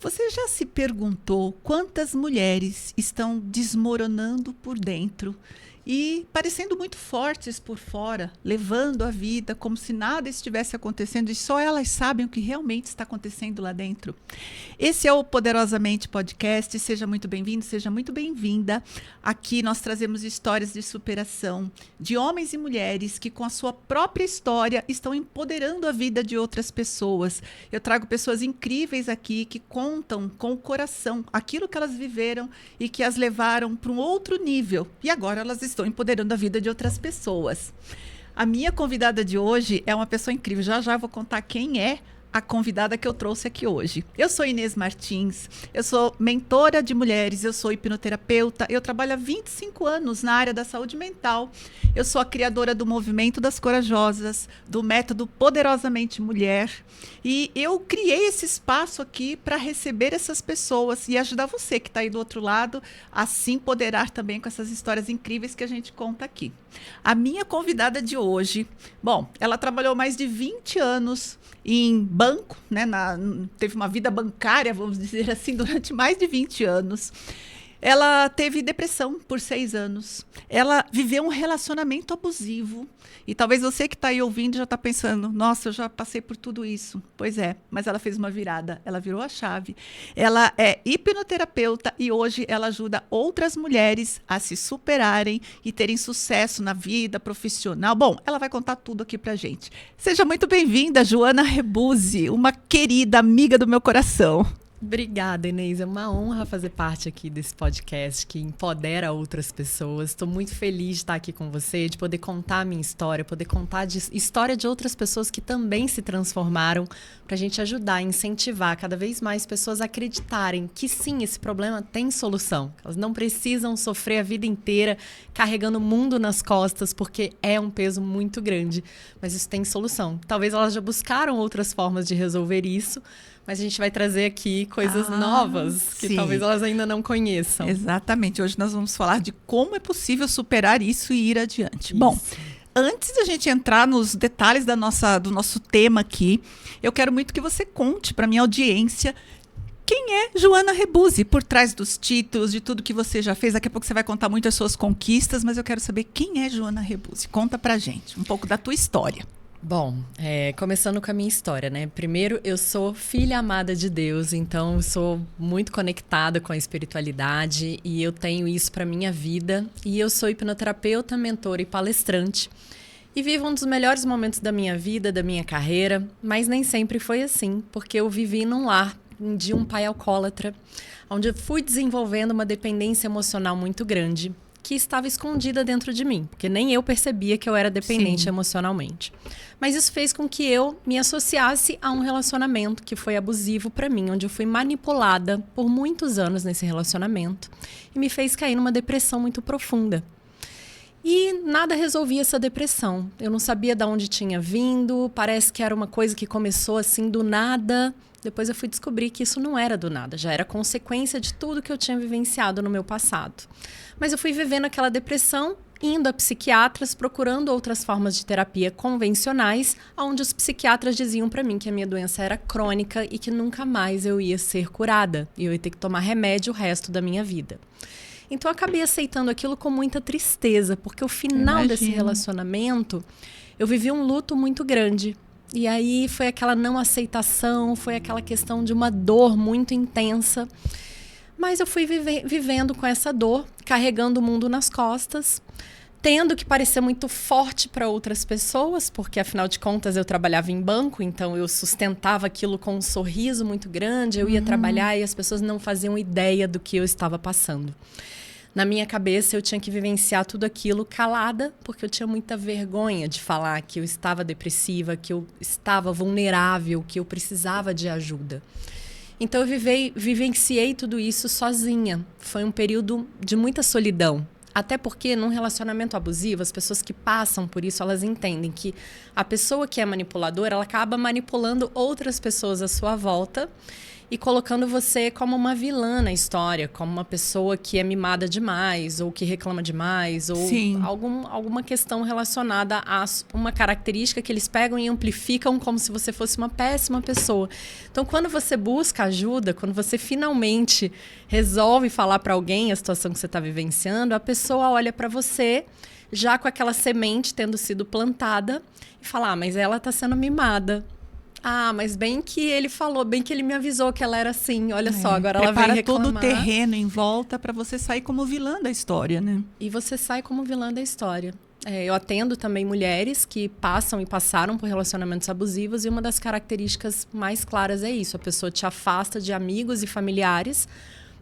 Você já se perguntou quantas mulheres estão desmoronando por dentro e parecendo muito fortes por fora, levando a vida como se nada estivesse acontecendo e só elas sabem o que realmente está acontecendo lá dentro? Esse é o Poderosamente Podcast. Seja muito bem-vindo, seja muito bem-vinda. Aqui nós trazemos histórias de superação de homens e mulheres que, com a sua própria história, estão empoderando a vida de outras pessoas. Eu trago pessoas incríveis aqui que contam com o coração aquilo que elas viveram e que as levaram para um outro nível. E agora elas estão empoderando a vida de outras pessoas. A minha convidada de hoje é uma pessoa incrível. Já já vou contar quem é a convidada que eu trouxe aqui hoje. Eu sou Inês Martins, eu sou mentora de mulheres, eu sou hipnoterapeuta, eu trabalho há 25 anos na área da saúde mental, eu sou a criadora do Movimento das Corajosas, do método Poderosamente Mulher, e eu criei esse espaço aqui para receber essas pessoas e ajudar você que está aí do outro lado a se empoderar também com essas histórias incríveis que a gente conta aqui. A minha convidada de hoje, bom, ela trabalhou mais de 20 anos em banco, né, teve uma vida bancária, vamos dizer assim, durante mais de 20 anos. Ela teve depressão por 6 anos. Ela viveu um relacionamento abusivo. E talvez você que está aí ouvindo já está pensando, nossa, eu já passei por tudo isso. Pois é, mas ela fez uma virada, ela virou a chave. Ela é hipnoterapeuta e hoje ela ajuda outras mulheres a se superarem e terem sucesso na vida profissional. Bom, ela vai contar tudo aqui pra gente. Seja muito bem-vinda, Joana Rebuzzi, uma querida amiga do meu coração. Obrigada, Inês. É uma honra fazer parte aqui desse podcast que empodera outras pessoas. Estou muito feliz de estar aqui com você, de poder contar a minha história, poder contar a história de outras pessoas que também se transformaram, para a gente ajudar, incentivar cada vez mais pessoas a acreditarem que sim, esse problema tem solução. Elas não precisam sofrer a vida inteira carregando o mundo nas costas, porque é um peso muito grande. Mas isso tem solução. Talvez elas já buscaram outras formas de resolver isso, mas a gente vai trazer aqui coisas novas que sim, talvez elas ainda não conheçam. Exatamente. Hoje nós vamos falar de como é possível superar isso e ir adiante. Isso. Bom, antes da gente entrar nos detalhes do nosso tema aqui, eu quero muito que você conte para minha audiência quem é Joana Rebuzzi, por trás dos títulos, de tudo que você já fez. Daqui a pouco você vai contar muito as suas conquistas, mas eu quero saber quem é Joana Rebuzzi. Conta pra gente um pouco da tua história. Bom, começando com a minha história, né? Primeiro, eu sou filha amada de Deus, então eu sou muito conectada com a espiritualidade e eu tenho isso para minha vida. E eu sou hipnoterapeuta, mentora e palestrante. E vivo um dos melhores momentos da minha vida, da minha carreira, mas nem sempre foi assim, porque eu vivi num lar de um pai alcoólatra, onde eu fui desenvolvendo uma dependência emocional muito grande, que estava escondida dentro de mim, porque nem eu percebia que eu era dependente emocionalmente. Mas isso fez com que eu me associasse a um relacionamento que foi abusivo para mim, onde eu fui manipulada por muitos anos nesse relacionamento e me fez cair numa depressão muito profunda. E nada resolvia essa depressão. Eu não sabia de onde tinha vindo, parece que era uma coisa que começou assim do nada. Depois eu fui descobrir que isso não era do nada, já era consequência de tudo que eu tinha vivenciado no meu passado. Mas eu fui vivendo aquela depressão, indo a psiquiatras, procurando outras formas de terapia convencionais, onde os psiquiatras diziam para mim que a minha doença era crônica e que nunca mais eu ia ser curada. E eu ia ter que tomar remédio o resto da minha vida. Então eu acabei aceitando aquilo com muita tristeza, porque o final desse relacionamento, eu vivi um luto muito grande. E aí foi aquela não aceitação, foi aquela questão de uma dor muito intensa. Mas eu fui vivendo com essa dor, carregando o mundo nas costas, tendo que parecer muito forte para outras pessoas, porque afinal de contas eu trabalhava em banco, então eu sustentava aquilo com um sorriso muito grande, eu ia trabalhar e as pessoas não faziam ideia do que eu estava passando. Na minha cabeça eu tinha que vivenciar tudo aquilo calada, porque eu tinha muita vergonha de falar que eu estava depressiva, que eu estava vulnerável, que eu precisava de ajuda. Então eu vivenciei tudo isso sozinha. Foi um período de muita solidão. Até porque num relacionamento abusivo, as pessoas que passam por isso, elas entendem que a pessoa que é manipuladora, ela acaba manipulando outras pessoas à sua volta. e colocando você como uma vilã na história, como uma pessoa que é mimada demais, ou que reclama demais, ou alguma questão relacionada a uma característica que eles pegam e amplificam como se você fosse uma péssima pessoa. Então, quando você busca ajuda, quando você finalmente resolve falar para alguém a situação que você está vivenciando, a pessoa olha para você já com aquela semente tendo sido plantada e fala, mas ela está sendo mimada. Mas bem que ele falou, bem que ele me avisou que ela era assim. Olha só, agora ela vem reclamar. Todo o terreno em volta para você sair como vilã da história, né? E você sai como vilã da história. Eu atendo também mulheres que passam e passaram por relacionamentos abusivos e uma das características mais claras é isso. A pessoa te afasta de amigos e familiares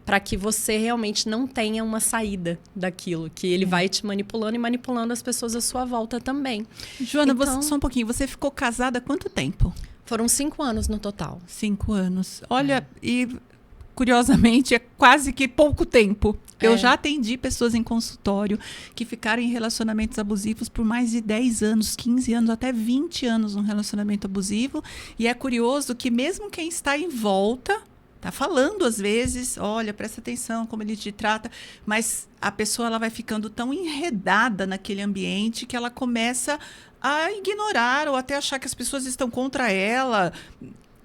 para que você realmente não tenha uma saída daquilo, que ele vai te manipulando e manipulando as pessoas à sua volta também. Joana, só um pouquinho, você ficou casada há quanto tempo? Foram 5 anos no total. 5 anos. Olha, e curiosamente é quase que pouco tempo. Eu já atendi pessoas em consultório que ficaram em relacionamentos abusivos por mais de 10 anos, 15 anos, até 20 anos num relacionamento abusivo. E é curioso que mesmo quem está em volta tá falando às vezes, olha, presta atenção como ele te trata, mas a pessoa ela vai ficando tão enredada naquele ambiente que ela começa a ignorar ou até achar que as pessoas estão contra ela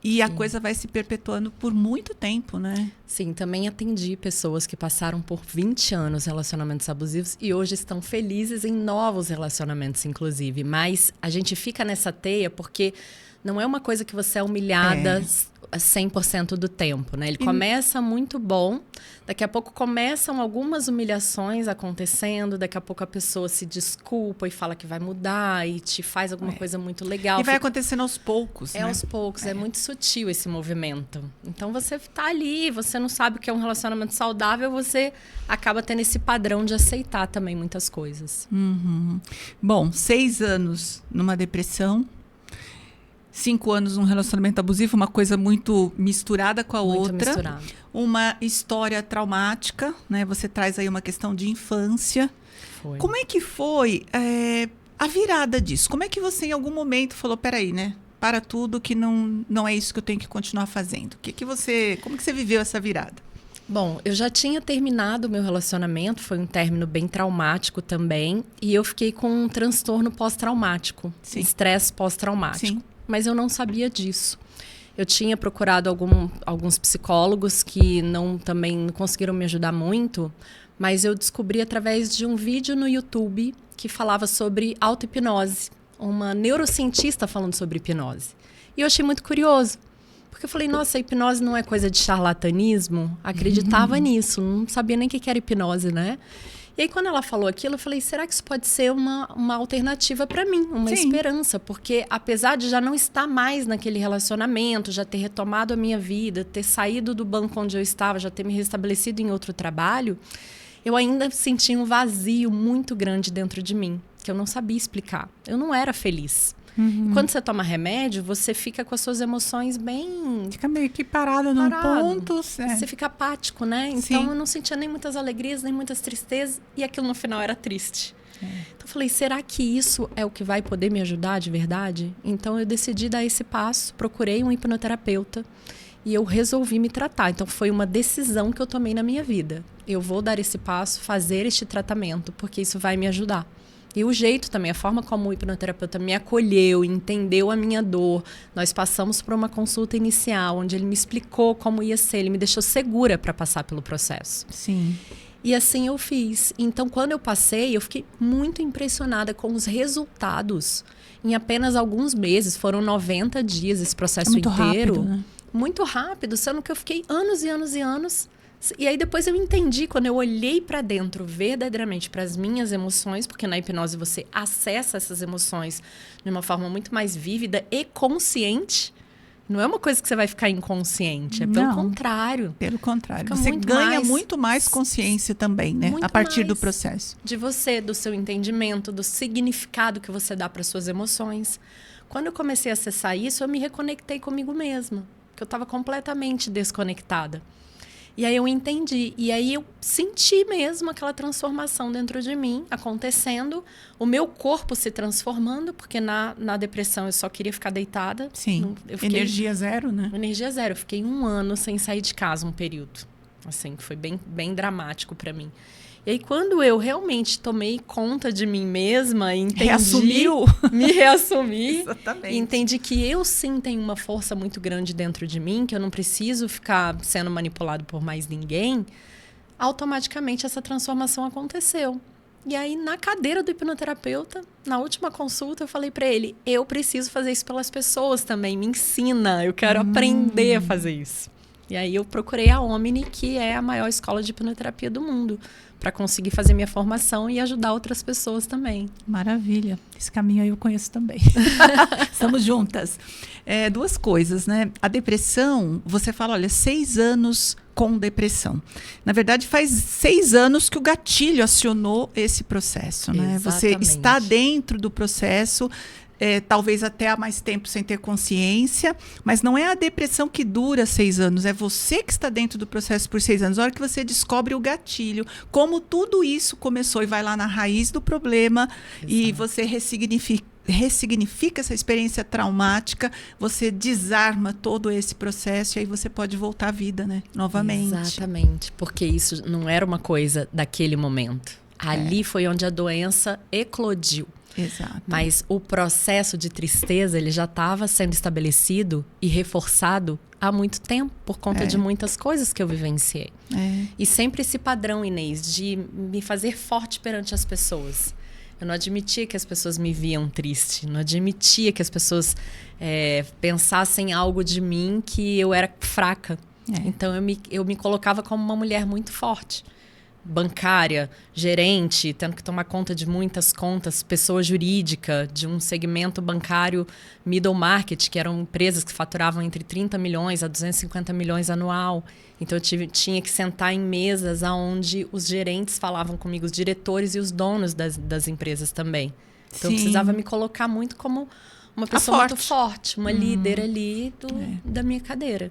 e a coisa vai se perpetuando por muito tempo, né? Sim, também atendi pessoas que passaram por 20 anos relacionamentos abusivos e hoje estão felizes em novos relacionamentos, inclusive. Mas a gente fica nessa teia porque não é uma coisa que você é humilhada 100% do tempo, né? Ele começa muito bom, daqui a pouco começam algumas humilhações acontecendo, daqui a pouco a pessoa se desculpa e fala que vai mudar e te faz alguma coisa muito legal. E vai acontecendo aos poucos, né? Aos poucos, é muito sutil esse movimento. Então você tá ali, você não sabe o que é um relacionamento saudável, você acaba tendo esse padrão de aceitar também muitas coisas. Bom, 6 anos numa depressão, 5 anos num relacionamento abusivo, uma coisa muito misturada com a outra. Misturado. Uma história traumática, né? Você traz aí uma questão de infância. Foi. Como é que foi a virada disso? Como é que você em algum momento falou, peraí, né? Para tudo que não é isso que eu tenho que continuar fazendo. Como que você viveu essa virada? Bom, eu já tinha terminado o meu relacionamento, foi um término bem traumático também, e eu fiquei com um transtorno pós-traumático, estresse pós-traumático. Sim. Mas eu não sabia disso. Eu tinha procurado alguns psicólogos que também não conseguiram me ajudar muito, mas eu descobri através de um vídeo no YouTube que falava sobre auto-hipnose, uma neurocientista falando sobre hipnose. E eu achei muito curioso, porque eu falei, nossa, a hipnose não é coisa de charlatanismo? Acreditava nisso, não sabia nem o que era hipnose, né? E aí, quando ela falou aquilo, eu falei, será que isso pode ser uma alternativa para mim? Uma esperança? Porque, apesar de já não estar mais naquele relacionamento, já ter retomado a minha vida, ter saído do banco onde eu estava, já ter me restabelecido em outro trabalho, eu ainda sentia um vazio muito grande dentro de mim, que eu não sabia explicar. Eu não era feliz. E quando você toma remédio, você fica com as suas emoções bem... Fica meio que parado num ponto. Você fica apático, né? Então, eu não sentia nem muitas alegrias, nem muitas tristezas. E aquilo no final era triste. Então, eu falei, será que isso é o que vai poder me ajudar de verdade? Então, eu decidi dar esse passo. Procurei um hipnoterapeuta. E eu resolvi me tratar. Então, foi uma decisão que eu tomei na minha vida. Eu vou dar esse passo, fazer este tratamento, porque isso vai me ajudar. E o jeito também, a forma como o hipnoterapeuta me acolheu, entendeu a minha dor. Nós passamos por uma consulta inicial, onde ele me explicou como ia ser. Ele me deixou segura para passar pelo processo. Sim. E assim eu fiz. Então, quando eu passei, eu fiquei muito impressionada com os resultados. Em apenas alguns meses, foram 90 dias esse processo muito inteiro. Rápido, né? Muito rápido, sendo que eu fiquei anos e anos e anos. E aí depois eu entendi, quando eu olhei para dentro verdadeiramente para as minhas emoções, porque na hipnose você acessa essas emoções de uma forma muito mais vívida e consciente. Não é uma coisa que você vai ficar inconsciente, é pelo contrário. Pelo contrário. Você ganha muito mais consciência também, né? A partir do processo. De você, do seu entendimento, do significado que você dá para suas emoções. Quando eu comecei a acessar isso, eu me reconectei comigo mesma, porque eu estava completamente desconectada. E aí eu entendi. E aí eu senti mesmo aquela transformação dentro de mim acontecendo. O meu corpo se transformando, porque na depressão eu só queria ficar deitada. Sim, energia zero, né? Energia zero. Eu fiquei 1 ano sem sair de casa, um período. Assim, que foi bem, bem dramático para mim. E aí, quando eu realmente tomei conta de mim mesma, entendi... Me reassumi. Exatamente. E entendi que eu sim tenho uma força muito grande dentro de mim, que eu não preciso ficar sendo manipulado por mais ninguém. Automaticamente, essa transformação aconteceu. E aí, na cadeira do hipnoterapeuta, na última consulta, eu falei para ele, eu preciso fazer isso pelas pessoas também, me ensina, eu quero aprender a fazer isso. E aí, eu procurei a Omni, que é a maior escola de hipnoterapia do mundo, para conseguir fazer minha formação e ajudar outras pessoas também. Maravilha. Esse caminho aí eu conheço também. Estamos juntas. 2 coisas, né? A depressão, você fala, olha, 6 anos com depressão. Na verdade, faz 6 anos que o gatilho acionou esse processo, né? Exatamente. Você está dentro do processo, talvez até há mais tempo sem ter consciência, mas não é a depressão que dura 6 anos, é você que está dentro do processo por 6 anos. A hora que você descobre o gatilho, como tudo isso começou e vai lá na raiz do problema. Exato. E você ressignifica essa experiência traumática, você desarma todo esse processo e aí você pode voltar à vida, né? Novamente. Exatamente, porque isso não era uma coisa daquele momento. Ali foi onde a doença eclodiu. Exato. Mas o processo de tristeza, ele já estava sendo estabelecido e reforçado há muito tempo, por conta de muitas coisas que eu vivenciei. E sempre esse padrão, Inês, de me fazer forte perante as pessoas. Eu não admitia que as pessoas me viam triste, não admitia que as pessoas pensassem algo de mim que eu era fraca. Então eu me colocava como uma mulher muito forte. Bancária, gerente, tendo que tomar conta de muitas contas, pessoa jurídica, de um segmento bancário middle market, que eram empresas que faturavam entre 30 milhões a 250 milhões anual. Então, eu tinha que sentar em mesas onde os gerentes falavam comigo, os diretores e os donos das empresas também. Então, eu precisava me colocar muito como uma pessoa muito forte, uma líder ali da minha cadeira.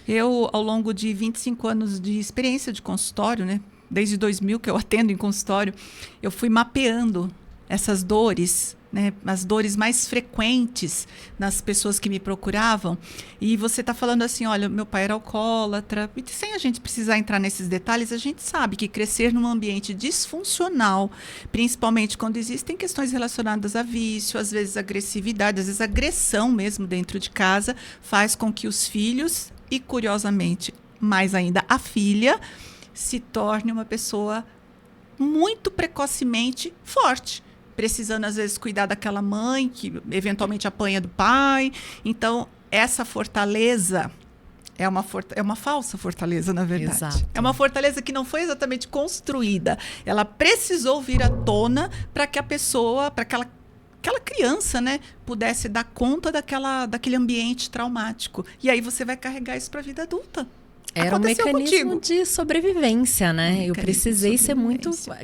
Eu, ao longo de 25 anos de experiência de consultório, né? Desde 2000 que eu atendo em consultório, eu fui mapeando essas dores, né, as dores mais frequentes nas pessoas que me procuravam. E você está falando assim, olha, meu pai era alcoólatra. E sem a gente precisar entrar nesses detalhes, a gente sabe que crescer num ambiente disfuncional, principalmente quando existem questões relacionadas a vício, às vezes agressividade, às vezes agressão mesmo dentro de casa, faz com que os filhos, e curiosamente, mais ainda a filha, se torne uma pessoa muito precocemente forte, precisando às vezes cuidar daquela mãe que eventualmente apanha do pai. Então, essa fortaleza é uma falsa fortaleza, na verdade. Exato. É uma fortaleza que não foi exatamente construída. Ela precisou vir à tona para que a pessoa, para aquela criança, né, pudesse dar conta daquele ambiente traumático. E aí você vai carregar isso para a vida adulta. Era um mecanismo de sobrevivência, né? Eu precisei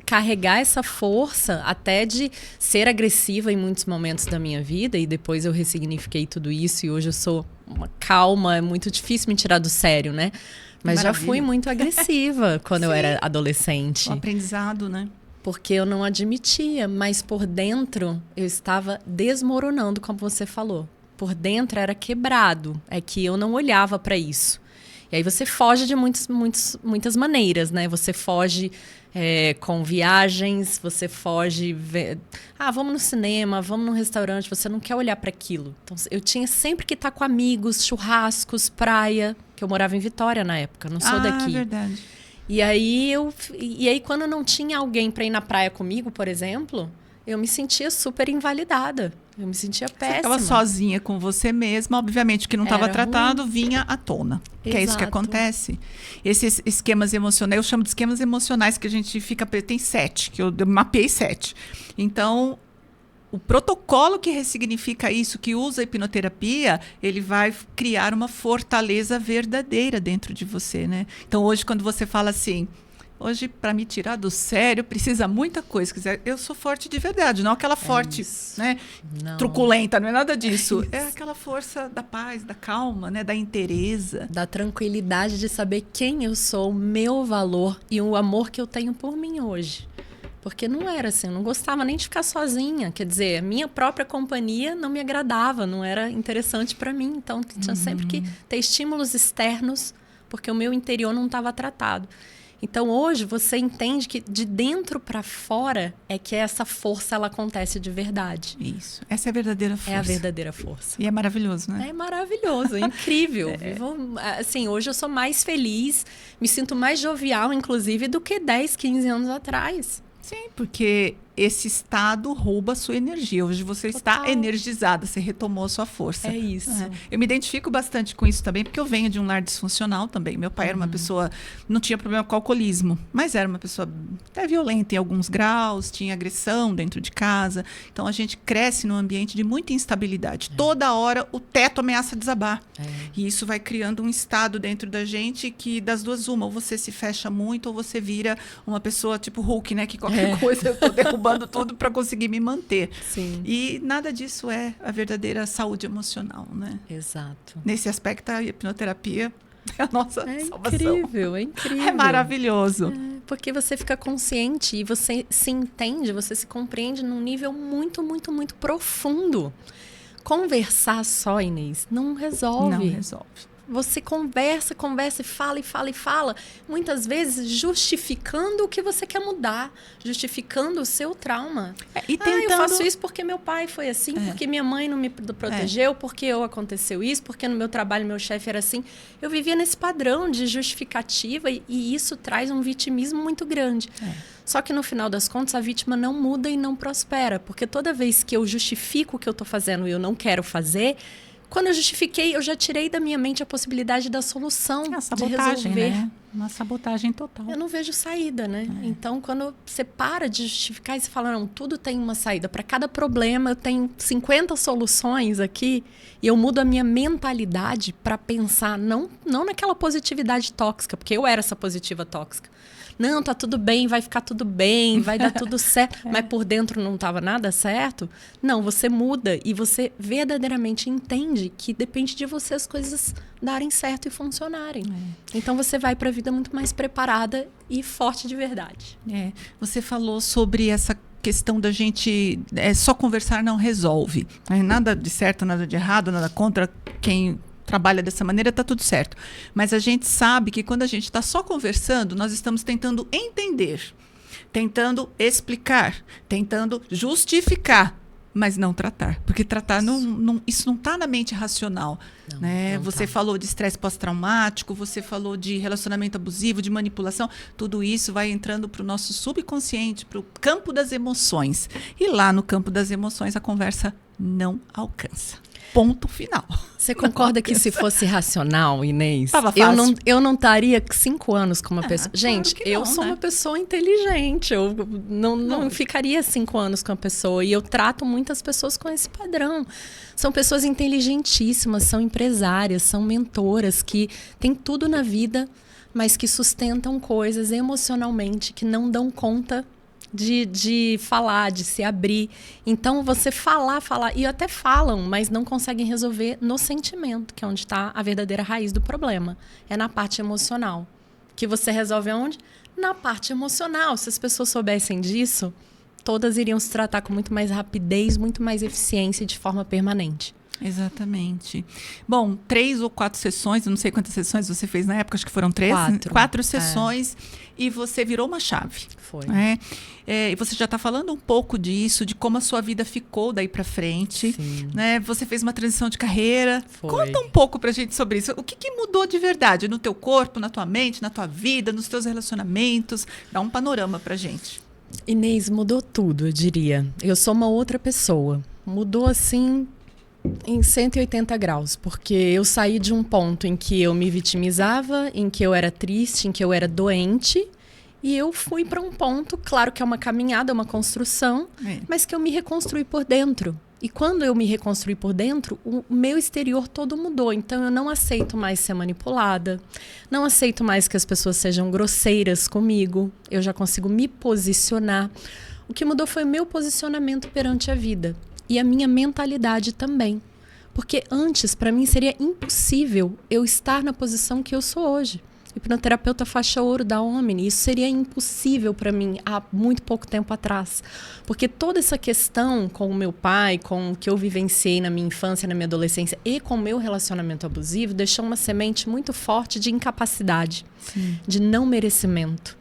carregar essa força, até de ser agressiva em muitos momentos da minha vida, e depois eu ressignifiquei tudo isso, e hoje eu sou uma calma, é muito difícil me tirar do sério, né? Mas já fui muito agressiva quando eu era adolescente. O aprendizado, né? Porque eu não admitia, mas por dentro eu estava desmoronando, como você falou. Por dentro era quebrado, é que eu não olhava para isso. E aí você foge de muitas maneiras, né? Você foge com viagens, você foge... vamos no cinema, vamos no restaurante, você não quer olhar para aquilo. Então, eu tinha sempre que estar com amigos, churrascos, praia, que eu morava em Vitória na época, não sou daqui. Verdade. E aí, quando não tinha alguém para ir na praia comigo, por exemplo, eu me sentia super invalidada. Eu me sentia péssima. Você ficava sozinha com você mesma, obviamente, que não estava tratado, vinha à tona. Exato. Que é isso que acontece. Esses esquemas emocionais, eu chamo de esquemas emocionais, que a gente fica... Tem 7, que eu mapeei 7. Então, o protocolo que ressignifica isso, que usa a hipnoterapia, ele vai criar uma fortaleza verdadeira dentro de você, né? Então, hoje, quando você fala assim... Hoje, para me tirar do sério, precisa muita coisa. Quer dizer, eu sou forte de verdade, não aquela forte, né, truculenta, não é nada disso. É aquela força da paz, da calma, né, da inteireza. Da tranquilidade de saber quem eu sou, o meu valor e o amor que eu tenho por mim hoje. Porque não era assim, eu não gostava nem de ficar sozinha. Quer dizer, minha própria companhia não me agradava, não era interessante para mim. Então, tinha sempre que ter estímulos externos, porque o meu interior não estava tratado. Então, hoje, você entende que de dentro para fora é que essa força ela acontece de verdade. Isso. Essa é a verdadeira força. É a verdadeira força. E é maravilhoso, né? É maravilhoso, é incrível. Assim, hoje eu sou mais feliz, me sinto mais jovial, inclusive, do que 10, 15 anos atrás. Sim, porque esse estado rouba a sua energia. Hoje você está energizada, você retomou a sua força. É isso. Eu me identifico bastante com isso também, porque eu venho de um lar disfuncional também. Meu pai era uma pessoa, não tinha problema com alcoolismo, mas era uma pessoa até violenta em alguns graus, tinha agressão dentro de casa. Então a gente cresce num ambiente de muita instabilidade. Toda hora o teto ameaça desabar. E isso vai criando um estado dentro da gente que das duas uma, ou você se fecha muito, ou você vira uma pessoa tipo Hulk, né? Que qualquer coisa eu tô derrubando tudo para conseguir me manter. Sim. E nada disso é a verdadeira saúde emocional, né? Exato. Nesse aspecto, a hipnoterapia é a nossa salvação. É incrível. É maravilhoso. Porque você fica consciente e você se entende, você se compreende num nível muito, muito, muito profundo. Conversar só, Inês, não resolve. Não resolve. Você conversa e fala. Muitas vezes justificando o que você quer mudar. Justificando o seu trauma. E tentando... eu faço isso porque meu pai foi assim, porque minha mãe não me protegeu, porque aconteceu isso, porque no meu trabalho meu chefe era assim. Eu vivia nesse padrão de justificativa e isso traz um vitimismo muito grande. Só que no final das contas a vítima não muda e não prospera. Porque toda vez que eu justifico o que eu estou fazendo e eu não quero fazer... Quando eu justifiquei, eu já tirei da minha mente a possibilidade da solução, de resolver. Né? Uma sabotagem total. Eu não vejo saída, né? Então, quando você para de justificar e você fala, não, tudo tem uma saída. Para cada problema, eu tenho 50 soluções aqui. E eu mudo a minha mentalidade para pensar, não naquela positividade tóxica, porque eu era essa positiva tóxica. Não, tá tudo bem, vai ficar tudo bem, vai dar tudo certo. Mas por dentro não estava nada certo. Não, você muda e você verdadeiramente entende que depende de você as coisas darem certo e funcionarem. Então você vai para a vida muito mais preparada e forte de verdade. Você falou sobre essa questão da gente só conversar não resolve. Nada de certo, nada de errado, nada contra quem trabalha dessa maneira, está tudo certo. Mas a gente sabe que quando a gente está só conversando, nós estamos tentando entender, tentando explicar, tentando justificar, mas não tratar. Porque tratar, isso não está na mente racional. Não você falou de estresse pós-traumático, você falou de relacionamento abusivo, de manipulação. Tudo isso vai entrando para o nosso subconsciente, para o campo das emoções. E lá no campo das emoções, a conversa não alcança. Ponto final. Você concorda que se fosse racional, Inês, tava fácil. eu não estaria 5 anos com uma pessoa... Gente, claro eu sou uma pessoa inteligente, eu não ficaria 5 anos com uma pessoa e eu trato muitas pessoas com esse padrão. São pessoas inteligentíssimas, são empresárias, são mentoras que têm tudo na vida, mas que sustentam coisas emocionalmente que não dão conta de falar, de se abrir. Então, você falar, e até falam, mas não conseguem resolver no sentimento, que é onde está a verdadeira raiz do problema. É na parte emocional. Que você resolve aonde? Na parte emocional. Se as pessoas soubessem disso, todas iriam se tratar com muito mais rapidez, muito mais eficiência e de forma permanente. Exatamente. Bom, 3 ou 4 sessões, eu não sei quantas sessões você fez na época, acho que foram 4 sessões, e você virou uma chave. Foi. E você já está falando um pouco disso, de como a sua vida ficou daí para frente. Sim. Né? Você fez uma transição de carreira. Foi. Conta um pouco pra gente sobre isso. O que mudou de verdade no teu corpo, na tua mente, na tua vida, nos teus relacionamentos? Dá um panorama pra gente. Inês, mudou tudo, eu diria. Eu sou uma outra pessoa. Mudou assim... em 180 graus, porque eu saí de um ponto em que eu me vitimizava, em que eu era triste, em que eu era doente, E eu fui para um ponto, claro que é uma caminhada, uma construção, mas que eu me reconstruí por dentro. E quando eu me reconstruí por dentro, o meu exterior todo mudou. Então, eu não aceito mais ser manipulada. Não aceito mais que as pessoas sejam grosseiras comigo. Eu já consigo me posicionar. O que mudou foi o meu posicionamento perante a vida. E a minha mentalidade também. Porque antes, para mim, seria impossível eu estar na posição que eu sou hoje. Hipnoterapeuta faixa ouro da Omni, isso seria impossível para mim há muito pouco tempo atrás. Porque toda essa questão com o meu pai, com o que eu vivenciei na minha infância, na minha adolescência e com o meu relacionamento abusivo, deixou uma semente muito forte de incapacidade, de não merecimento.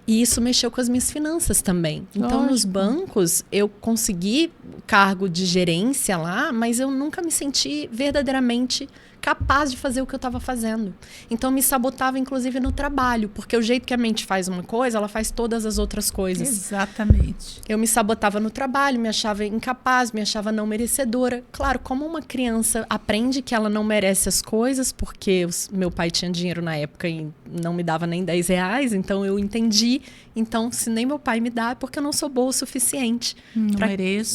E isso mexeu com as minhas finanças também. Então, nos bancos, eu consegui cargo de gerência lá, mas eu nunca me senti verdadeiramente capaz de fazer o que eu estava fazendo. Então, me sabotava, inclusive, no trabalho. Porque o jeito que a mente faz uma coisa, ela faz todas as outras coisas. Exatamente. Eu me sabotava no trabalho, me achava incapaz, me achava não merecedora. Claro, como uma criança aprende que ela não merece as coisas, porque meu pai tinha dinheiro na época e não me dava nem 10 reais, então eu entendi. Então, se nem meu pai me dá, é porque eu não sou boa o suficiente.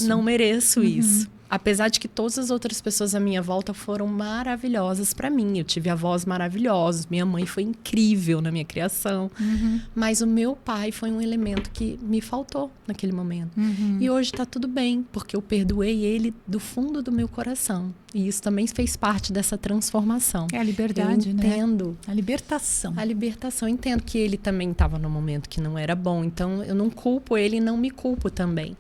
Não mereço isso. Apesar de que todas as outras pessoas à minha volta foram maravilhosas para mim. Eu tive avós maravilhosos. Minha mãe foi incrível na minha criação. Mas o meu pai foi um elemento que me faltou naquele momento. E hoje está tudo bem, porque eu perdoei ele do fundo do meu coração. E isso também fez parte dessa transformação. É a liberdade, eu entendo, né? A libertação. A libertação. Eu entendo que ele também estava num momento que não era bom. Então, eu não culpo ele e não me culpo também.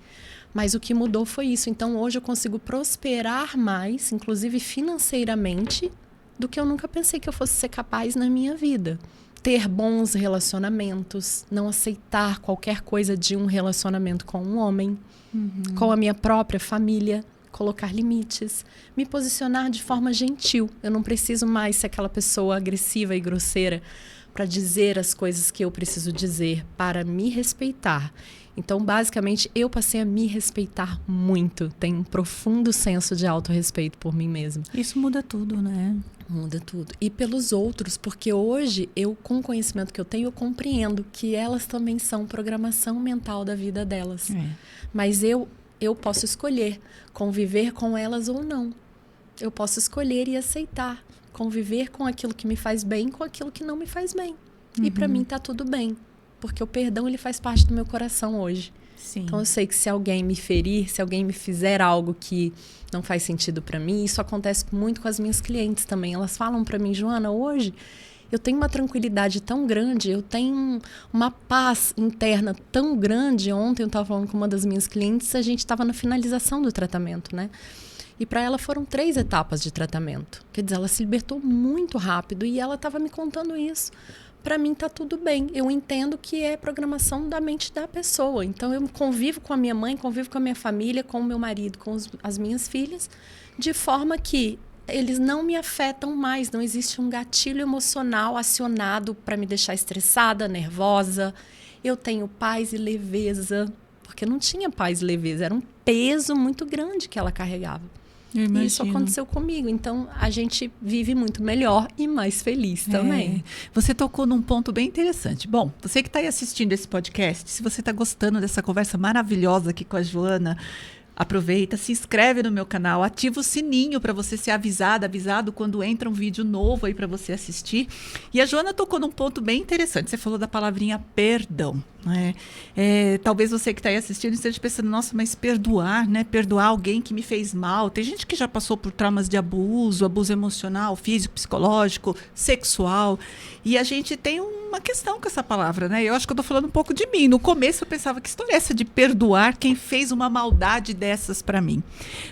Mas o que mudou foi isso. Então, hoje eu consigo prosperar mais, inclusive financeiramente, do que eu nunca pensei que eu fosse ser capaz na minha vida. Ter bons relacionamentos, não aceitar qualquer coisa de um relacionamento com um homem, com a minha própria família, colocar limites, me posicionar de forma gentil. Eu não preciso mais ser aquela pessoa agressiva e grosseira para dizer as coisas que eu preciso dizer, para me respeitar. Então, basicamente, eu passei a me respeitar muito. Tenho um profundo senso de autorrespeito por mim mesma. Isso muda tudo, né? Muda tudo. E pelos outros, porque hoje, eu, com o conhecimento que eu tenho, eu compreendo que elas também são programação mental da vida delas. Mas eu posso escolher conviver com elas ou não. Eu posso escolher e aceitar. Conviver com aquilo que me faz bem, com aquilo que não me faz bem. E para mim tá tudo bem. Porque o perdão, ele faz parte do meu coração hoje. Sim. Então, eu sei que se alguém me ferir, se alguém me fizer algo que não faz sentido para mim, isso acontece muito com as minhas clientes também. Elas falam para mim, Joana, hoje eu tenho uma tranquilidade tão grande, eu tenho uma paz interna tão grande. Ontem eu estava falando com uma das minhas clientes, a gente estava na finalização do tratamento, né? E para ela foram 3 etapas de tratamento. Quer dizer, ela se libertou muito rápido e ela estava me contando isso. Para mim tá tudo bem. Eu entendo que é programação da mente da pessoa. Então eu convivo com a minha mãe, convivo com a minha família, com o meu marido, com as minhas filhas, de forma que eles não me afetam mais. Não existe um gatilho emocional acionado para me deixar estressada, nervosa. Eu tenho paz e leveza, porque não tinha paz e leveza. Era um peso muito grande que ela carregava. E isso aconteceu comigo. Então, a gente vive muito melhor e mais feliz também. Você tocou num ponto bem interessante. Bom, você que está aí assistindo esse podcast, se você está gostando dessa conversa maravilhosa aqui com a Joana, aproveita, se inscreve no meu canal, ativa o sininho para você ser avisado quando entra um vídeo novo aí para você assistir. E a Joana tocou num ponto bem interessante. Você falou da palavrinha perdão. Talvez você que está aí assistindo esteja pensando, nossa, mas perdoar, né? Perdoar alguém que me fez mal. Tem gente que já passou por traumas de abuso emocional, físico, psicológico, sexual. E a gente tem uma questão com essa palavra, né? Eu acho que eu estou falando um pouco de mim. No começo eu pensava, que história é essa de perdoar quem fez uma maldade dessas para mim?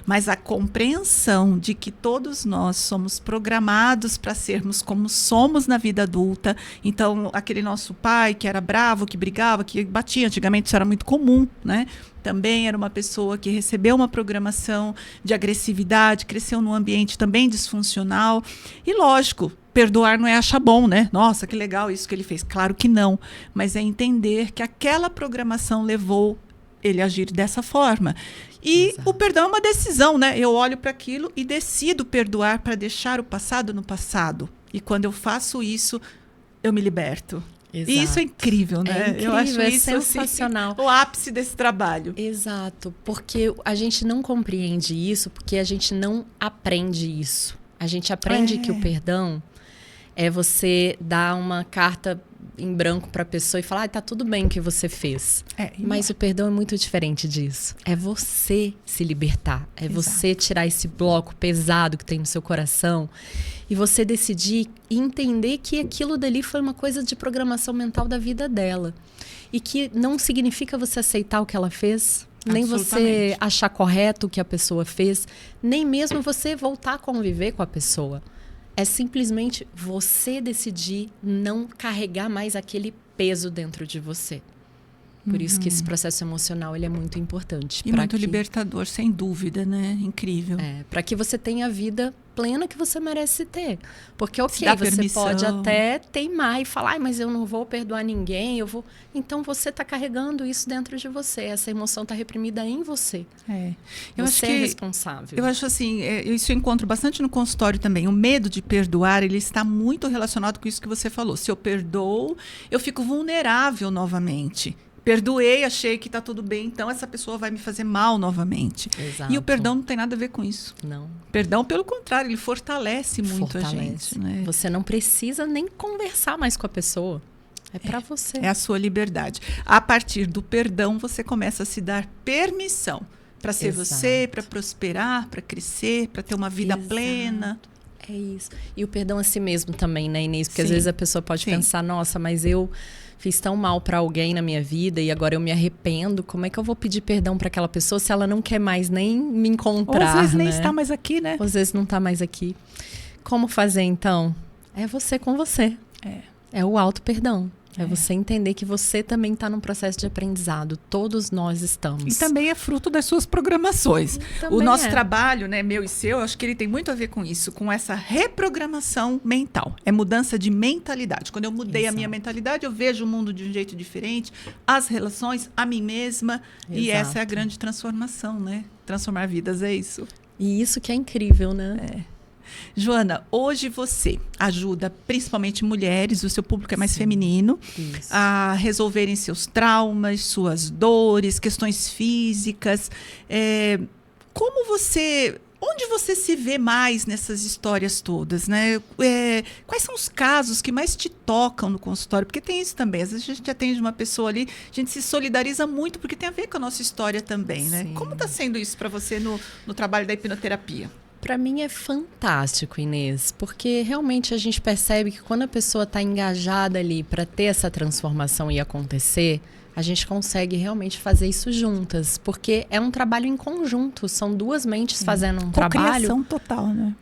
Mas a compreensão de que todos nós somos programados para sermos como somos na vida adulta. Então, aquele nosso pai que era bravo, que brigava, que batia, antigamente isso era muito comum, né? Também era uma pessoa que recebeu uma programação de agressividade, cresceu num ambiente também disfuncional. E lógico, perdoar não é achar bom, né? Nossa, que legal isso que ele fez. Claro que não, mas é entender que aquela programação levou ele a agir dessa forma. E exato. O perdão é uma decisão, né? Eu olho para aquilo e decido perdoar para deixar o passado no passado. E quando eu faço isso, eu me liberto. Exato. E isso é incrível, né? É incrível, eu acho isso sensacional. Assim, o ápice desse trabalho. Exato, porque a gente não compreende isso, porque a gente não aprende isso. A gente aprende que o perdão é você dar uma carta em branco para a pessoa e falar, tá tudo bem o que você fez. Mas o perdão é muito diferente disso. É você se libertar. É você tirar esse bloco pesado que tem no seu coração e você decidir e entender que aquilo dali foi uma coisa de programação mental da vida dela. E que não significa você aceitar o que ela fez, nem você achar correto o que a pessoa fez, nem mesmo você voltar a conviver com a pessoa. É simplesmente você decidir não carregar mais aquele peso dentro de você. Por isso que esse processo emocional ele é muito importante. E muito libertador, sem dúvida, né? Incrível. Para que você tenha a vida plena que você merece ter. Porque, ok, você permissão. pode até teimar e falar, mas eu não vou perdoar ninguém, eu vou... Então, você está carregando isso dentro de você. Essa emoção está reprimida em você. Você é responsável. Eu acho assim, isso eu encontro bastante no consultório também. O medo de perdoar, ele está muito relacionado com isso que você falou. Se eu perdoo, eu fico vulnerável novamente. Perdoei, achei que está tudo bem, então essa pessoa vai me fazer mal novamente. Exato. E o perdão não tem nada a ver com isso. Não. Perdão, pelo contrário, ele fortalece muito a gente. Né? Você não precisa nem conversar mais com a pessoa. É para você. É a sua liberdade. A partir do perdão, você começa a se dar permissão para ser você, para prosperar, para crescer, para ter uma vida plena. É isso. E o perdão a si mesmo também, né, Inês? Porque às vezes a pessoa pode pensar, nossa, mas eu fiz tão mal para alguém na minha vida e agora eu me arrependo. Como é que eu vou pedir perdão para aquela pessoa se ela não quer mais nem me encontrar? Ou às vezes nem está mais aqui, né? Ou às vezes não está mais aqui. Como fazer, então? É você com você. É o auto-perdão. É você entender que você também está num processo de aprendizado. Todos nós estamos. E também é fruto das suas programações. O nosso trabalho, né, meu e seu, eu acho que ele tem muito a ver com isso, com essa reprogramação mental. É mudança de mentalidade. Quando eu mudei a minha mentalidade, eu vejo o mundo de um jeito diferente, as relações, a mim mesma. E essa é a grande transformação, né? Transformar vidas, é isso. E isso que é incrível, né? Joana, hoje você ajuda principalmente mulheres, o seu público é mais feminino, a resolverem seus traumas, suas dores, questões físicas. Onde você se vê mais nessas histórias todas, né? Quais são os casos que mais te tocam no consultório? Porque tem isso também. Às vezes a gente atende uma pessoa ali, a gente se solidariza muito porque tem a ver com a nossa história também, né? Como está sendo isso para você no trabalho da hipnoterapia? Para mim é fantástico, Inês, porque realmente a gente percebe que quando a pessoa está engajada ali para ter essa transformação e acontecer, a gente consegue realmente fazer isso juntas, porque é um trabalho em conjunto, são duas mentes fazendo um trabalho. Cocriação total, né?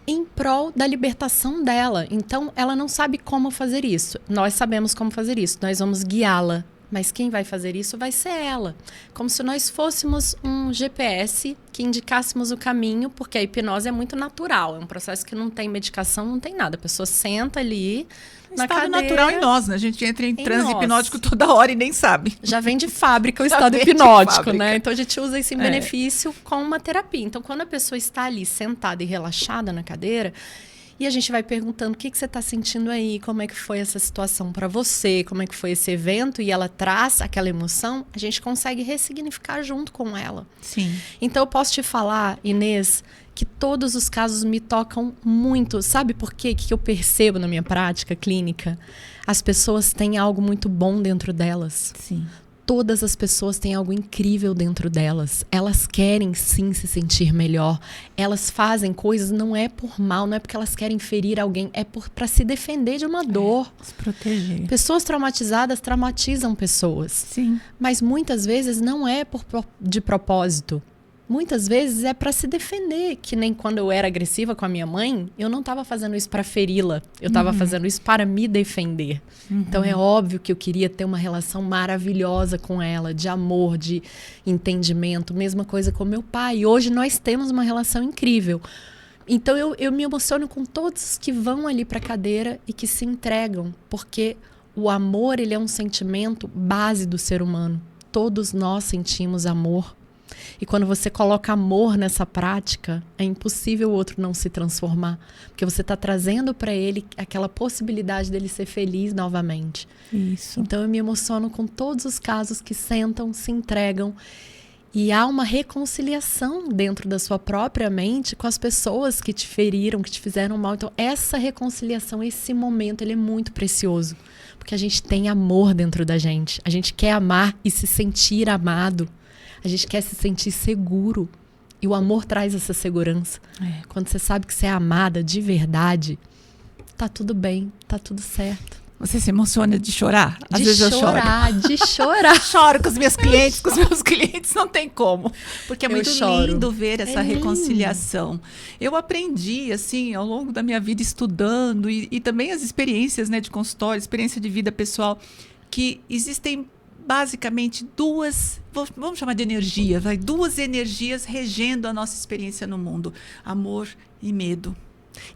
Em prol da libertação dela. Então, ela não sabe como fazer isso. Nós sabemos como fazer isso, nós vamos guiá-la. Mas quem vai fazer isso vai ser ela. Como se nós fôssemos um GPS que indicássemos o caminho, porque a hipnose é muito natural. É um processo que não tem medicação, não tem nada. A pessoa senta ali na cadeira. Estado natural em nós, né? A gente entra em transe hipnótico toda hora e nem sabe. Já vem de fábrica o estado hipnótico, né? Então a gente usa esse benefício com uma terapia. Então quando a pessoa está ali sentada e relaxada na cadeira... E a gente vai perguntando o que você está sentindo aí, como é que foi essa situação para você, como é que foi esse evento, e ela traz aquela emoção, a gente consegue ressignificar junto com ela. Sim. Então eu posso te falar, Inês, que todos os casos me tocam muito. Sabe por quê? Que eu percebo na minha prática clínica? As pessoas têm algo muito bom dentro delas. Sim. Todas as pessoas têm algo incrível dentro delas. Elas querem sim se sentir melhor. Elas fazem coisas, não é por mal, não é porque elas querem ferir alguém, é para se defender de uma dor. Se proteger. Pessoas traumatizadas traumatizam pessoas. Sim. Mas muitas vezes não é de propósito. Muitas vezes é para se defender, que nem quando eu era agressiva com a minha mãe, eu não estava fazendo isso para feri-la, eu estava fazendo isso para me defender. Então é óbvio que eu queria ter uma relação maravilhosa com ela, de amor, de entendimento, mesma coisa com meu pai. E hoje nós temos uma relação incrível. Então eu me emociono com todos que vão ali para a cadeira e que se entregam, porque o amor, ele é um sentimento base do ser humano. Todos nós sentimos amor. E quando você coloca amor nessa prática, é impossível o outro não se transformar. Porque você está trazendo para ele aquela possibilidade dele ser feliz novamente. Isso. Então eu me emociono com todos os casos que sentam, se entregam. E há uma reconciliação dentro da sua própria mente com as pessoas que te feriram, que te fizeram mal. Então essa reconciliação, esse momento, ele é muito precioso. Porque a gente tem amor dentro da gente. A gente quer amar e se sentir amado. A gente quer se sentir seguro. E o amor traz essa segurança. Quando você sabe que você é amada de verdade, tá tudo bem, tá tudo certo. Você se emociona de chorar? Às De vezes eu choro. De chorar. Choro com os meus clientes, não tem como. Porque é muito choro. lindo ver essa reconciliação. Eu aprendi, assim, ao longo da minha vida estudando e também as experiências, né, de consultório, experiência de vida pessoal, que existem basicamente vamos chamar de energia, duas energias regendo a nossa experiência no mundo: amor e medo.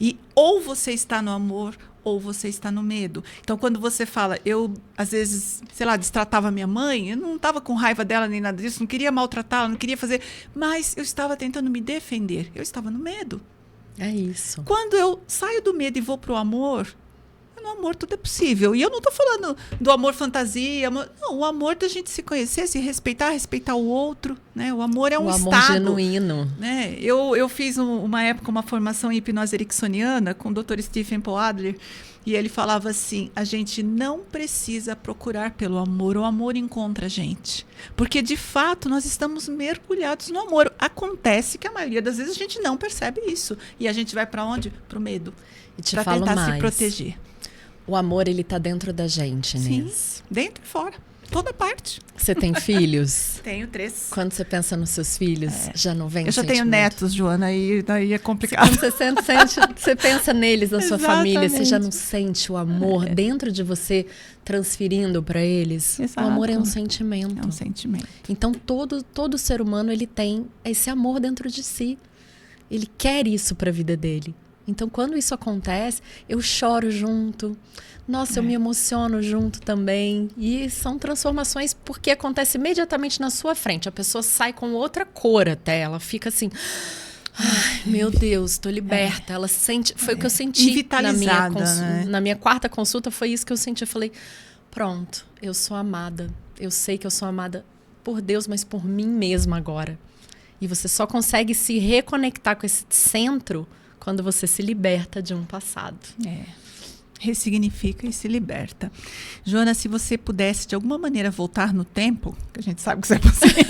E ou você está no amor ou você está no medo. Então, quando você fala, eu, às vezes, sei lá, destratava minha mãe, eu não estava com raiva dela nem nada disso, não queria maltratá-la, não queria fazer, mas eu estava tentando me defender, eu estava no medo. É isso. Quando eu saio do medo e vou para o amor, no amor tudo é possível. E eu não estou falando do amor fantasia, não, o amor da gente se conhecer, se respeitar, respeitar o outro, né? O amor é um estado. O amor genuíno. Né? Eu fiz uma época uma formação em hipnose ericksoniana com o Dr. Stephen Paul Adler, e ele falava assim: a gente não precisa procurar pelo amor, o amor encontra a gente. Porque, de fato, nós estamos mergulhados no amor. Acontece que a maioria das vezes a gente não percebe isso. E a gente vai para onde? Para o medo. E te para falo tentar mais. se proteger. O amor, ele tá dentro da gente, né? Sim, dentro e fora. Toda parte. Você tem filhos? Tenho 3. Quando você pensa nos seus filhos, já não vem Eu já tenho sentimento? netos, Joana, e daí é complicado. Quando você pensa neles, na sua família, você já não sente o amor dentro de você transferindo para eles? Exato. O amor é um sentimento. É um sentimento. Então, todo ser humano, ele tem esse amor dentro de si. Ele quer isso para a vida dele. Então, quando isso acontece, eu choro junto. Nossa, eu me emociono junto também. E são transformações porque acontece imediatamente na sua frente. A pessoa sai com outra cor até. Ela fica assim... Ai, meu Deus, tô liberta. Ela sente... Foi o que eu senti na minha 4ª consulta. Foi isso que eu senti. Eu falei, pronto, eu sou amada. Eu sei que eu sou amada por Deus, mas por mim mesma agora. E você só consegue se reconectar com esse centro quando você se liberta de um passado. Ressignifica e se liberta. Joana, se você pudesse de alguma maneira voltar no tempo, que a gente sabe que isso é possível.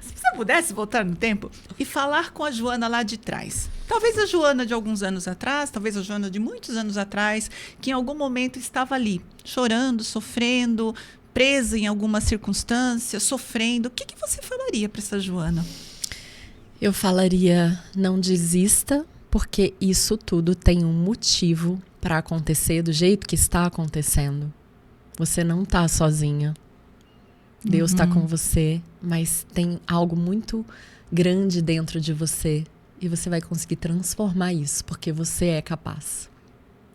Se você pudesse voltar no tempo e falar com a Joana lá de trás. Talvez a Joana de alguns anos atrás, talvez a Joana de muitos anos atrás, que em algum momento estava ali, chorando, sofrendo, presa em alguma circunstância, sofrendo. O que você falaria para essa Joana? Eu falaria, não desista, porque isso tudo tem um motivo para acontecer do jeito que está acontecendo. Você não está sozinha. Deus está com você, mas tem algo muito grande dentro de você e você vai conseguir transformar isso, porque você é capaz.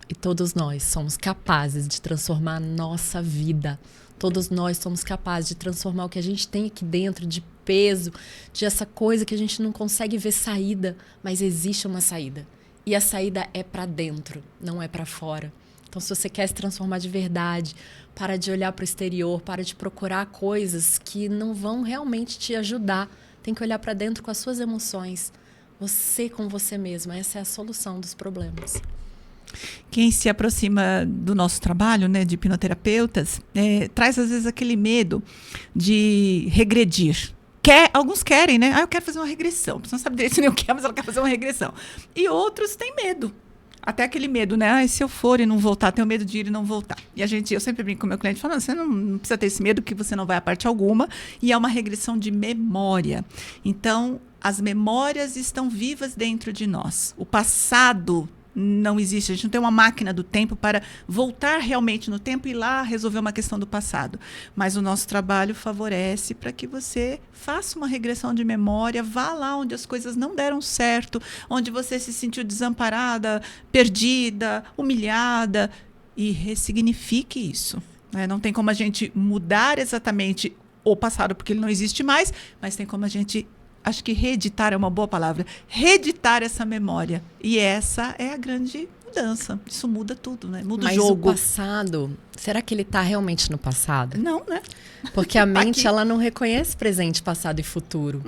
E todos nós somos capazes de transformar a nossa vida. Todos nós somos capazes de transformar o que a gente tem aqui dentro de peso, de essa coisa que a gente não consegue ver saída, mas existe uma saída. E a saída é para dentro, não é para fora. Então, se você quer se transformar de verdade, para de olhar para o exterior, para de procurar coisas que não vão realmente te ajudar. Tem que olhar para dentro com as suas emoções. Você com você mesma, essa é a solução dos problemas. Quem se aproxima do nosso trabalho, né, de hipnoterapeutas, traz às vezes aquele medo de regredir. Alguns querem, né? Eu quero fazer uma regressão. A pessoa não sabe direito nem o que é, mas ela quer fazer uma regressão. E outros têm medo. Até aquele medo, né? Se eu for e não voltar, tenho medo de ir e não voltar. E eu sempre brinco com o meu cliente falando, você não precisa ter esse medo, que você não vai a parte alguma. E é uma regressão de memória. Então, as memórias estão vivas dentro de nós. O passado não existe. A gente não tem uma máquina do tempo para voltar realmente no tempo e ir lá resolver uma questão do passado. Mas o nosso trabalho favorece para que você faça uma regressão de memória, vá lá onde as coisas não deram certo, onde você se sentiu desamparada, perdida, humilhada, e ressignifique isso. Não tem como a gente mudar exatamente o passado porque ele não existe mais, mas tem como a gente, acho que reeditar é uma boa palavra, reeditar essa memória. E essa é a grande mudança. Isso muda tudo, né? Muda o jogo. Mas o passado, será que ele está realmente no passado? Não, né? Porque a mente, ela não reconhece presente, passado e futuro.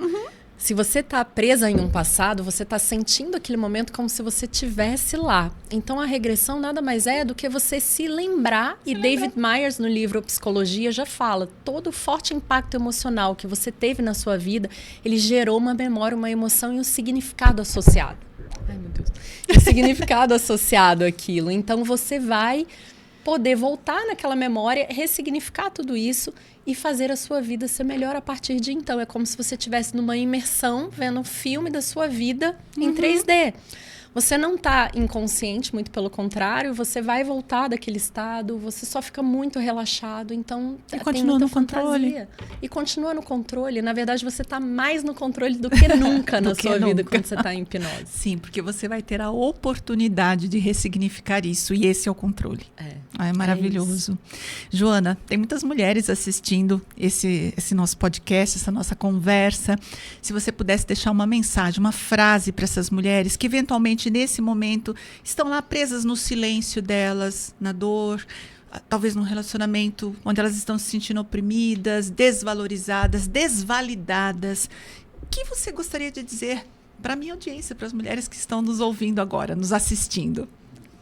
Se você está presa em um passado, você está sentindo aquele momento como se você estivesse lá. Então, a regressão nada mais é do que você se lembrar. David Myers, no livro Psicologia, já fala, todo forte impacto emocional que você teve na sua vida, ele gerou uma memória, uma emoção e um significado associado. Ai, meu Deus. Um significado associado àquilo. Então, você vai poder voltar naquela memória, ressignificar tudo isso e fazer a sua vida ser melhor a partir de então. É como se você estivesse numa imersão, vendo um filme da sua vida em 3D. Você não está inconsciente, muito pelo contrário, você vai voltar daquele estado, você só fica muito relaxado, então e continua no controle. E continua no controle. Na verdade, você está mais no controle do que nunca na sua vida quando você está em hipnose. Sim, porque você vai ter a oportunidade de ressignificar isso, e esse é o controle. É maravilhoso. Joana, tem muitas mulheres assistindo esse nosso podcast, essa nossa conversa. Se você pudesse deixar uma mensagem, uma frase para essas mulheres que eventualmente nesse momento estão lá presas no silêncio delas, na dor, talvez num relacionamento onde elas estão se sentindo oprimidas, desvalorizadas, desvalidadas. O que você gostaria de dizer para a minha audiência, para as mulheres que estão nos ouvindo agora, nos assistindo?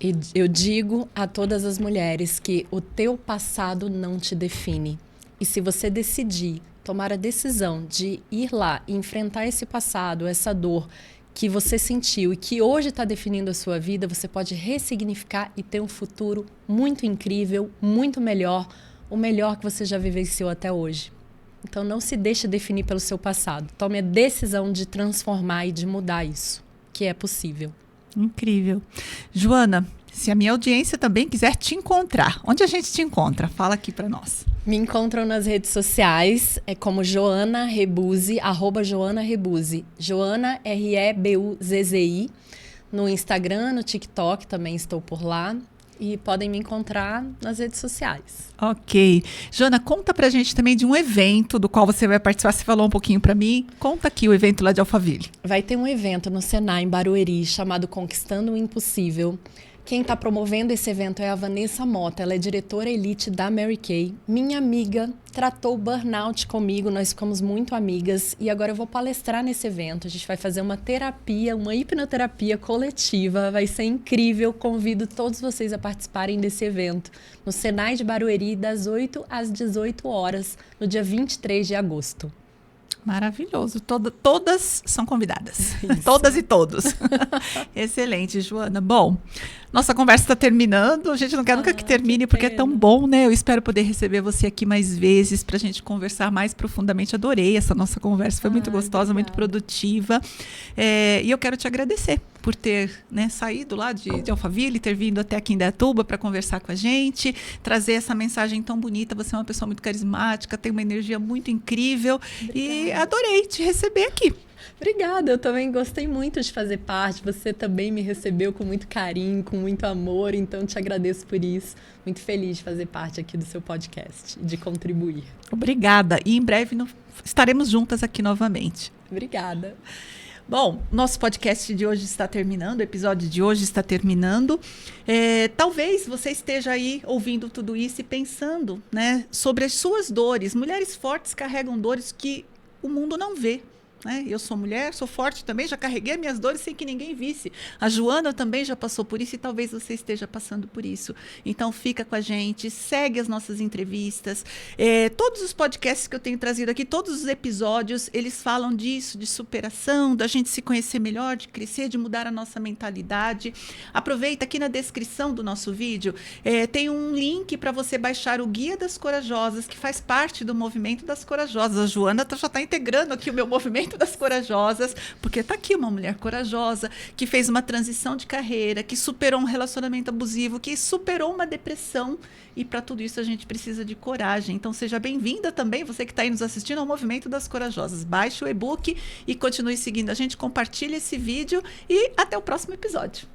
E eu digo a todas as mulheres que o teu passado não te define. E se você decidir tomar a decisão de ir lá e enfrentar esse passado, essa dor que você sentiu e que hoje está definindo a sua vida, você pode ressignificar e ter um futuro muito incrível, muito melhor, o melhor que você já vivenciou até hoje. Então não se deixe definir pelo seu passado. Tome a decisão de transformar e de mudar isso, que é possível. Incrível. Joana, se a minha audiência também quiser te encontrar, onde a gente te encontra? Fala aqui para nós. Me encontram nas redes sociais, como Joana Rebuzzi, @JoanaRebuzzi. Joana, Rebuzzi. No Instagram, no TikTok, também estou por lá. E podem me encontrar nas redes sociais. Ok. Joana, conta pra gente também de um evento do qual você vai participar. Você falou um pouquinho pra mim. Conta aqui o evento lá de Alphaville. Vai ter um evento no Senai, em Barueri, chamado Conquistando o Impossível. Quem está promovendo esse evento é a Vanessa Mota. Ela é diretora elite da Mary Kay. Minha amiga, tratou burnout comigo, nós ficamos muito amigas. E agora eu vou palestrar nesse evento. A gente vai fazer uma terapia, uma hipnoterapia coletiva. Vai ser incrível. Convido todos vocês a participarem desse evento. No Senai de Barueri, das 8 às 18 horas, no dia 23 de agosto. Maravilhoso. Todas são convidadas. Isso. Todas e todos. Excelente, Joana. Bom, nossa conversa está terminando. A gente não quer nunca que termine, porque é tão bom, né? Eu espero poder receber você aqui mais vezes para a gente conversar mais profundamente. Adorei essa nossa conversa. Foi muito gostosa, muito produtiva. E eu quero te agradecer por ter, né, saído lá de Alphaville, ter vindo até aqui em Indaiatuba para conversar com a gente, trazer essa mensagem tão bonita. Você é uma pessoa muito carismática, tem uma energia muito incrível. Obrigada. E adorei te receber aqui. Obrigada, eu também gostei muito de fazer parte. Você também me recebeu com muito carinho, com muito amor, então te agradeço por isso. Muito feliz de fazer parte aqui do seu podcast, de contribuir. Obrigada, e em breve estaremos juntas aqui novamente. Obrigada. Bom, nosso podcast de hoje está terminando, o episódio de hoje está terminando. Talvez você esteja aí ouvindo tudo isso e pensando, né, sobre as suas dores. Mulheres fortes carregam dores que o mundo não vê. Eu sou mulher, sou forte também, já carreguei minhas dores sem que ninguém visse. A Joana também já passou por isso e talvez você esteja passando por isso. Então fica com a gente, segue as nossas entrevistas. Todos os podcasts que eu tenho trazido aqui, todos os episódios, eles falam disso, de superação, da gente se conhecer melhor, de crescer, de mudar a nossa mentalidade. Aproveita aqui na descrição do nosso vídeo, tem um link para você baixar o Guia das Corajosas, que faz parte do Movimento das Corajosas. A Joana já está integrando aqui o meu movimento das corajosas, porque está aqui uma mulher corajosa, que fez uma transição de carreira, que superou um relacionamento abusivo, que superou uma depressão, e para tudo isso a gente precisa de coragem. Então seja bem-vinda também, você que está aí nos assistindo ao Movimento das Corajosas. Baixe o e-book e continue seguindo a gente, compartilhe esse vídeo e até o próximo episódio.